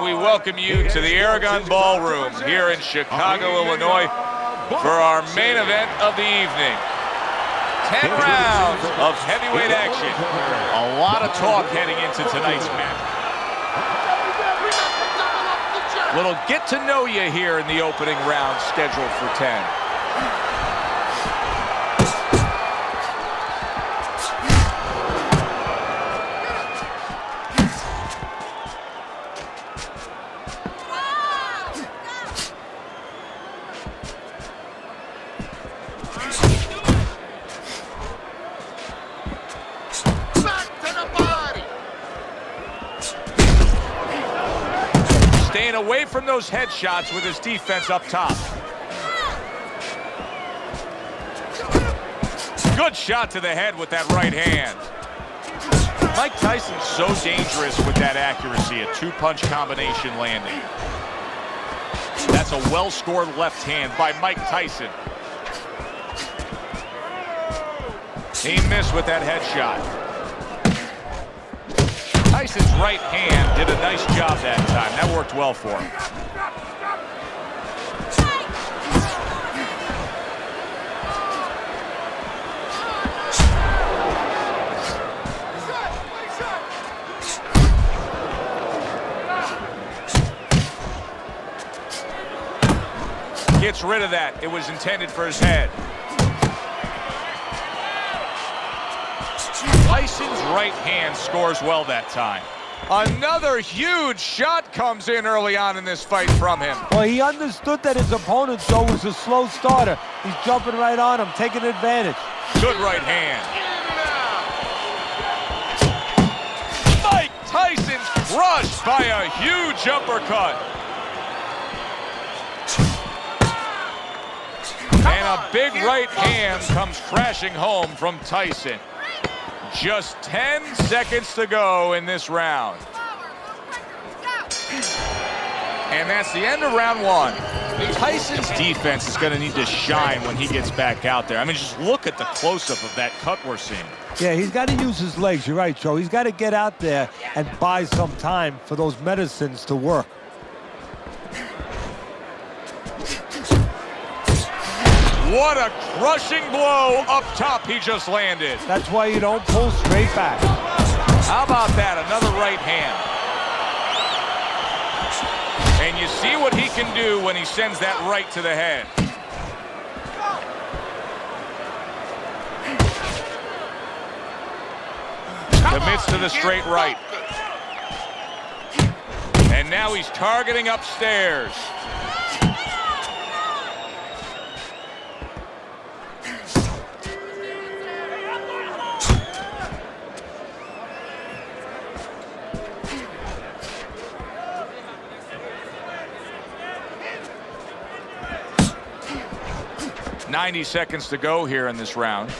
We welcome you to the Aragon Ballroom here in Chicago, Illinois for our main event of the evening. 10 rounds of heavyweight action. A lot of talk heading into tonight's match. Little get to know you here in the opening round scheduled for 10. Staying away from those headshots with his defense up top. Good shot to the head with that right hand. Mike Tyson's so dangerous with that accuracy, a two-punch combination landing. That's a well-scored left hand by Mike Tyson. He missed with that headshot. Tyson's right hand did a nice job that time. That worked well for him. Gets rid of that. It was intended for his head. Tyson's right hand scores well that time. Another huge shot comes in early on in this fight from him. Well, he understood that his opponent, though, was a slow starter. He's jumping right on him, taking advantage. Good right hand. Mike Tyson's crushed by a huge uppercut. And a big right hand comes crashing home from Tyson. Just 10 seconds to go in this round. And that's the end of round one. Tyson's defense is going to need to shine when he gets back out there. I mean, just look at the close-up of that cut we're seeing. Yeah, he's got to use his legs. You're right, Joe. He's got to get out there and buy some time for those medicines to work. What a crushing blow up top he just landed. That's why you don't pull straight back. How about that? Another right hand. And you see what he can do when he sends that right to the head. Commits to the straight right. And now he's targeting upstairs. .90 seconds to go here in this round.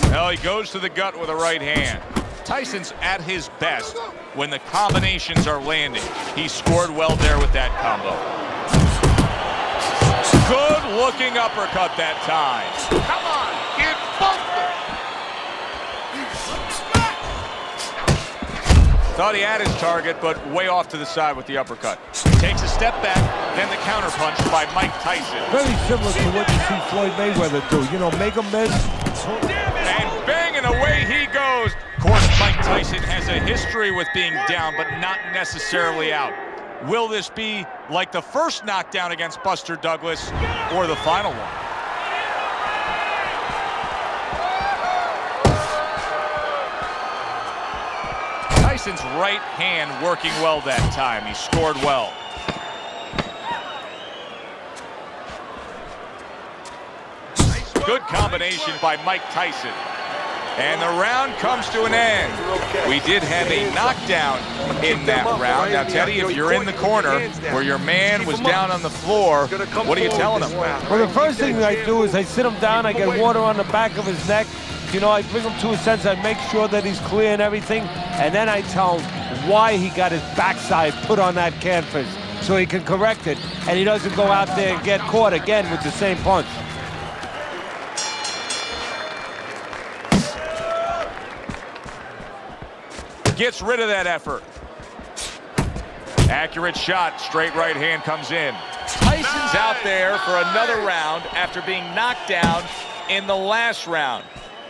Well, he goes to the gut with a right hand. Tyson's at his best when the combinations are landing. He scored well there with that combo. Good looking uppercut that time. Come on, get bumped. Thought he had his target, but way off to the side with the uppercut. Takes a step back, then the counterpunch by Mike Tyson. Very similar to what you see Floyd Mayweather do. You know, make him miss. And bang, and away he goes. Of course, Mike Tyson has a history with being down, but not necessarily out. Will this be like the first knockdown against Buster Douglas or the final one? Tyson's right hand working well that time. He scored well. Good combination by Mike Tyson. And the round comes to an end. We did have a knockdown in that round. Now, Teddy, if you're in the corner where your man was down on the floor, what are you telling him? Well, the first thing I do is I sit him down, I get water on the back of his neck. You know, I bring him to a sense, I make sure that he's clear and everything, and then I tell him why he got his backside put on that canvas so he can correct it, and he doesn't go out there and get caught again with the same punch. Gets rid of that effort. Accurate shot. Straight right hand comes in. Tyson's out there for another round after being knocked down in the last round.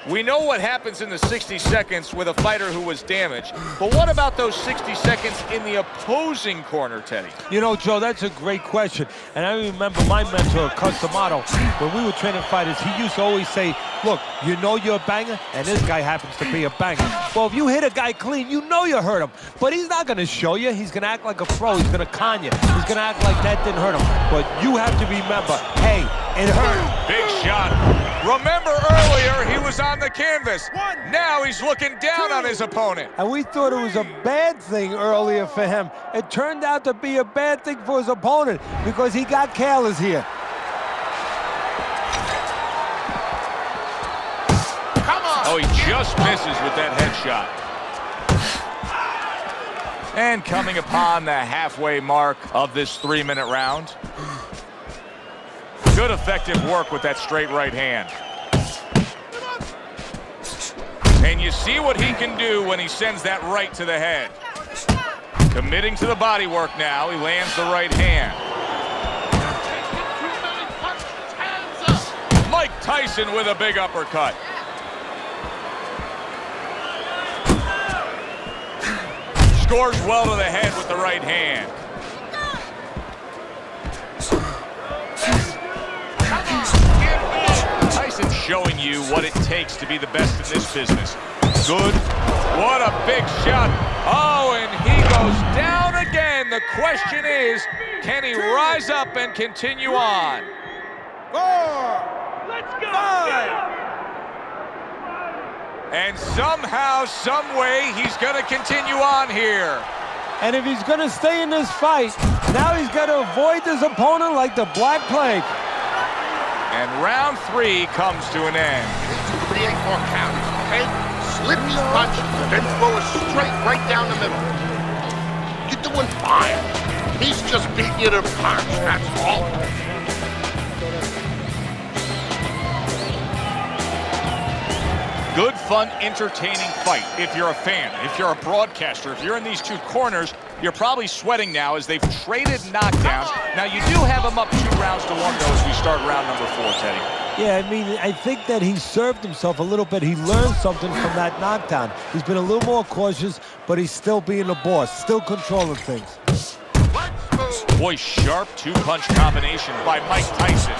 We know what happens in the 60 seconds with a fighter who was damaged, but what about those 60 seconds in the opposing corner, Teddy? You know, Joe, that's a great question. And I remember my mentor, Customato, when we were training fighters, he used to always say, look, you know you're a banger, and this guy happens to be a banger. Well, if you hit a guy clean, you know you hurt him. But he's not going to show you. He's going to act like a pro. He's going to con you. He's going to act like that didn't hurt him. But you have to remember, hey, it hurt. Big shot. Remember earlier, he was on the canvas. Now he's looking down on his opponent. And we thought it was a bad thing earlier for him. It turned out to be a bad thing for his opponent because he got careless here. Come on. Oh, he just misses with that headshot. And coming upon the halfway mark of this 3-minute round. Good effective work with that straight right hand. And you see what he can do when he sends that right to the head. Committing to the body work now. He lands the right hand. Mike Tyson with a big uppercut. Scores well to the head with the right hand. Tyson's showing you what it takes to be the best in this business. Good. What a big shot. Oh, and he goes down again. The question is, can he rise up and continue on? 4. Let's go. 5. And somehow, some way, he's going to continue on here. And if he's going to stay in this fight, now he's got to avoid his opponent like the Black Plague. And round 3 comes to an end. Create more counters, okay? Slip these punches, then throw it straight right down the middle. You're doing fine. He's just beating you to the punch, that's all. Good, fun, entertaining fight. If you're a fan, if you're a broadcaster, if you're in these two corners, you're probably sweating now as they've traded knockdowns. Now, you do have them up 2 rounds to 1, though, as we start round number 4, Teddy. Yeah, I mean, I think that he served himself a little bit. He learned something from that knockdown. He's been a little more cautious, but he's still being the boss, still controlling things. Boy, sharp 2-punch combination by Mike Tyson.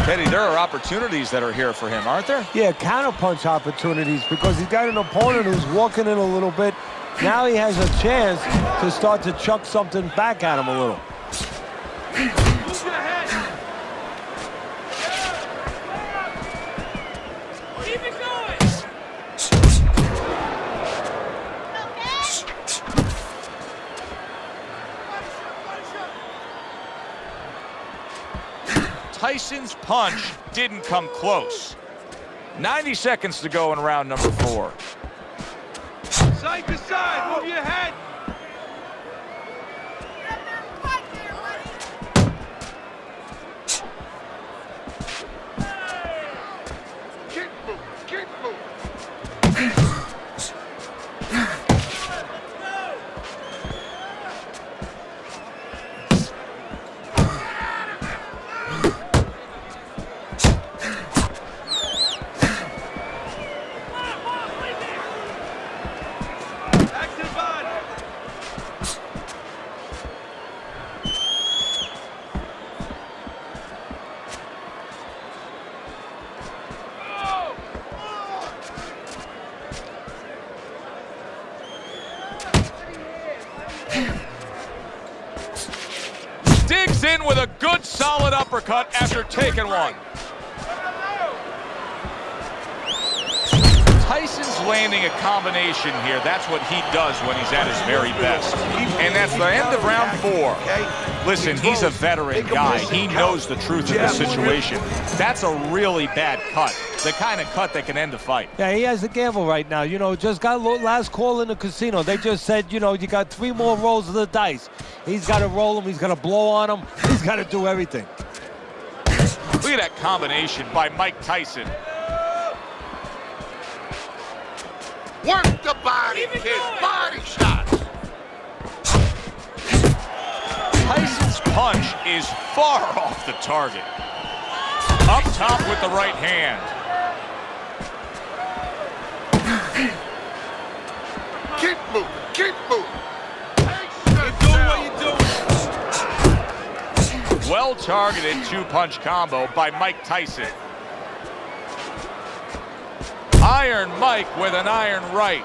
Teddy, there are opportunities that are here for him, aren't there? Yeah, counterpunch opportunities because he's got an opponent who's walking in a little bit. Now he has a chance to start to chuck something back at him a little. Move your head. Keep it going. Tyson's punch didn't come close. 90 seconds to go in round number 4. Side to side, move your head. Keep moving, keep moving. Digs in with a good, solid uppercut after taking one. Tyson's landing a combination here. That's what he does when he's at his very best. And that's the end of round 4. Listen, he's a veteran guy. He knows the truth of the situation. That's a really bad cut. The kind of cut that can end a fight. Yeah, he has a gamble right now. You know, just got last call in the casino. They just said, you know, you got 3 more rolls of the dice. He's got to roll them. He's got to blow on them. He's got to do everything. Look at that combination by Mike Tyson. Work the body, kid. Body shots. Tyson's punch is far off the target. Up top with the right hand. Keep moving. Keep moving. Keep doing what you're doing. Well-targeted two-punch combo by Mike Tyson. Iron Mike with an iron right.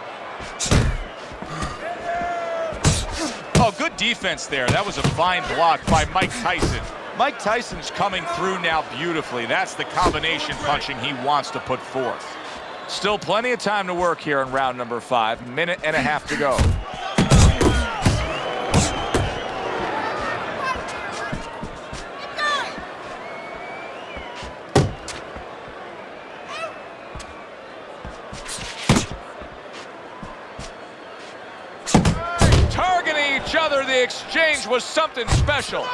Oh, good defense there. That was a fine block by Mike Tyson. Mike Tyson's coming through now beautifully. That's the combination punching he wants to put forth. Still plenty of time to work here in round number 5. Minute and a half to go. Targeting each other, the exchange was something special.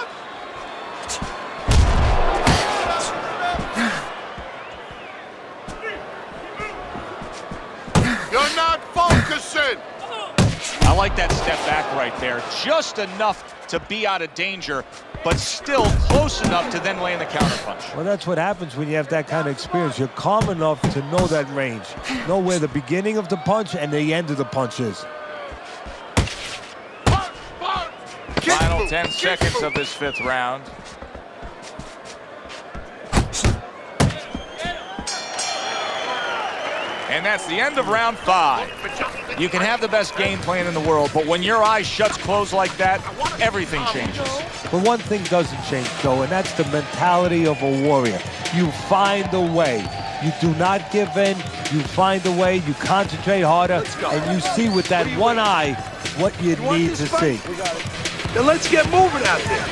You're not focusing. I like that step back right there. Just enough to be out of danger, but still close enough to then land the counterpunch. Well, that's what happens when you have that kind of experience. You're calm enough to know that range. Know where the beginning of the punch and the end of the punch is. Final 10 seconds of this 5th round. And that's the end of round 5. You can have the best game plan in the world, but when your eyes shut closed like that, everything changes. But one thing doesn't change, though, and that's the mentality of a warrior. You find a way. You do not give in. You find a way. You concentrate harder, and you see with that one eye what you need to see. Then let's get moving out there.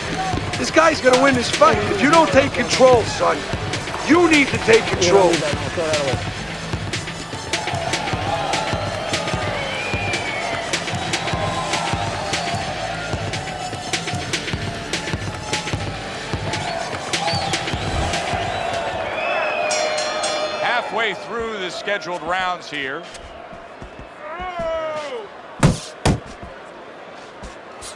This guy's gonna win this fight. If you don't take control, son, you need to take control. Halfway through the scheduled rounds here.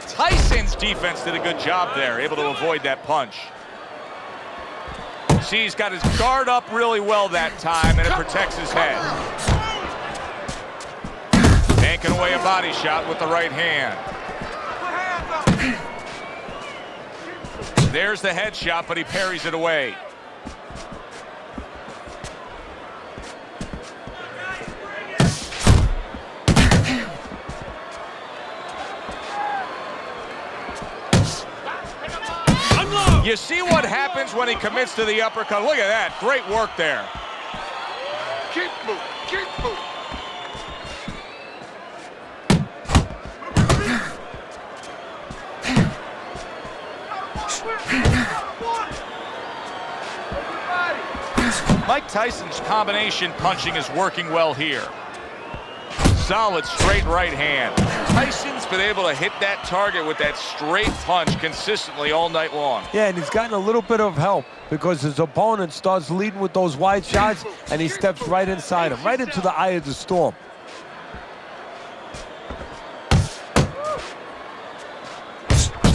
Tyson's defense did a good job there, able to avoid that punch. See, he's got his guard up really well that time, and it protects his head. Banking away a body shot with the right hand. There's the headshot, but he parries it away. You see what happens when he commits to the uppercut. Look at that. Great work there. Keep moving. Keep moving. Mike Tyson's combination punching is working well here. Solid straight right hand. Tyson's been able to hit that target with that straight punch consistently all night long. Yeah, and he's gotten a little bit of help because his opponent starts leading with those wide shots, and he steps right inside him, right into the eye of the storm.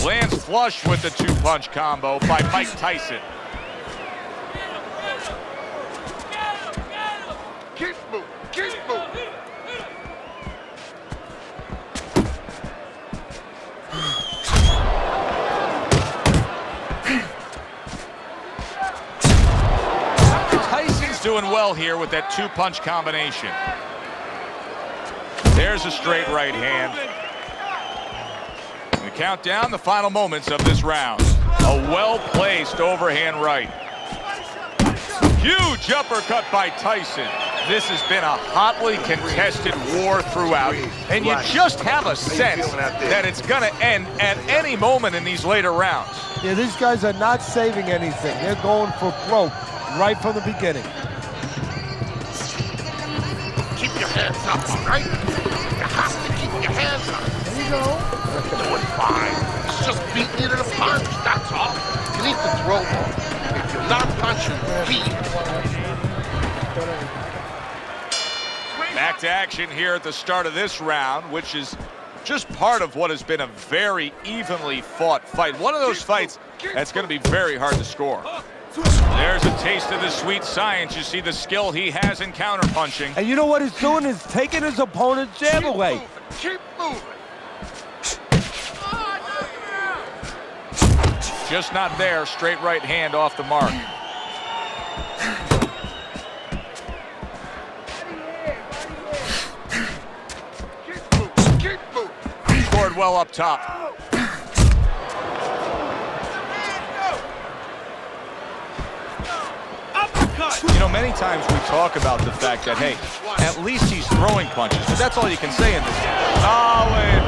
Lands flush with the two-punch combo by Mike Tyson. Keep moving. Keep moving. Tyson's doing well here with that two-punch combination. There's a straight right hand. We count down the final moments of this round. A well-placed overhand right. Huge uppercut by Tyson. This has been a hotly contested war throughout, and you just have a sense that it's going to end at any moment in these later rounds. Yeah, these guys are not saving anything. They're going for broke right from the beginning. Keep your hands up, all right? You have to keep your hands up. There you go. Doing fine. It's just beating you to the punch, that's all. You need to throw more. If you're not punching, heat. Back to action here at the start of this round, which is just part of what has been a very evenly fought fight. One of those fights that's going to be very hard to score. There's a taste of the sweet science. You see the skill he has in counterpunching. And you know what he's doing is taking his opponent's jab away. Keep moving. Just not there. Straight right hand off the mark. Keep moving. Scored well up top. You know, many times we talk about the fact that, hey, at least he's throwing punches, but that's all you can say in this game. Oh, in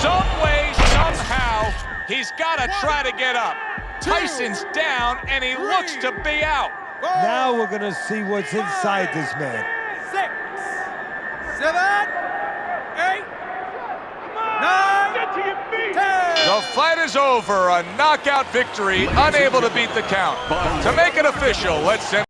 some way, somehow, he's got to try to get up. Tyson's down, and he looks to be out. Now we're going to see what's inside this man. 6, 7, 8, 9, 10. The fight is over. A knockout victory, unable to beat the count. To make it official, let's send